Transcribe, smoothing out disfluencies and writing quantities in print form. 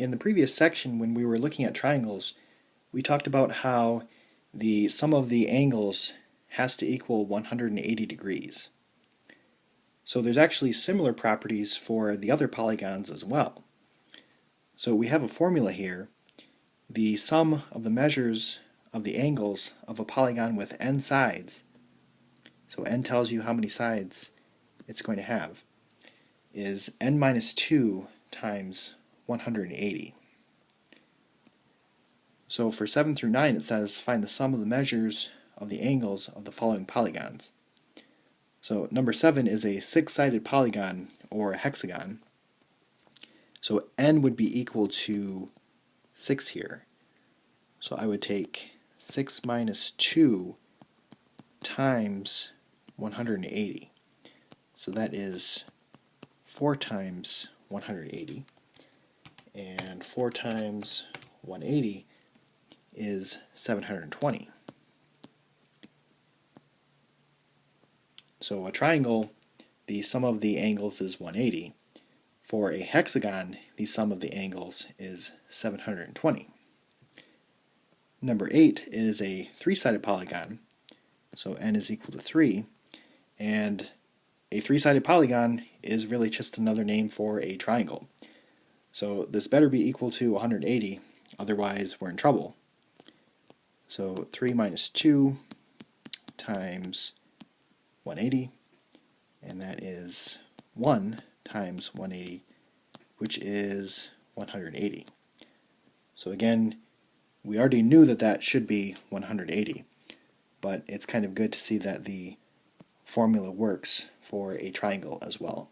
In the previous section, when we were looking at triangles, we talked about how the sum of the angles has to equal 180 degrees. So there's actually similar properties for the other polygons as well. So we have a formula here. The sum of the measures of the angles of a polygon with n sides, so n tells you how many sides it's going to have, is n minus 2 times 180. So for 7 through 9 it says find the sum of the measures of the angles of the following polygons. So number 7 is a 6-sided polygon or a hexagon. So n would be equal to 6 here. So I would take 6 minus 2 times 180. So that is 4 times 180. And 4 times 180 is 720. So a triangle, the sum of the angles is 180. For a hexagon, the sum of the angles is 720. Number 8 is a 3-sided polygon, so n is equal to 3, and a 3-sided polygon is really just another name for a triangle. So this better be equal to 180, otherwise we're in trouble. So 3 minus 2 times 180, and that is 1 times 180, which is 180. So again, we already knew that that should be 180, but it's kind of good to see that the formula works for a triangle as well.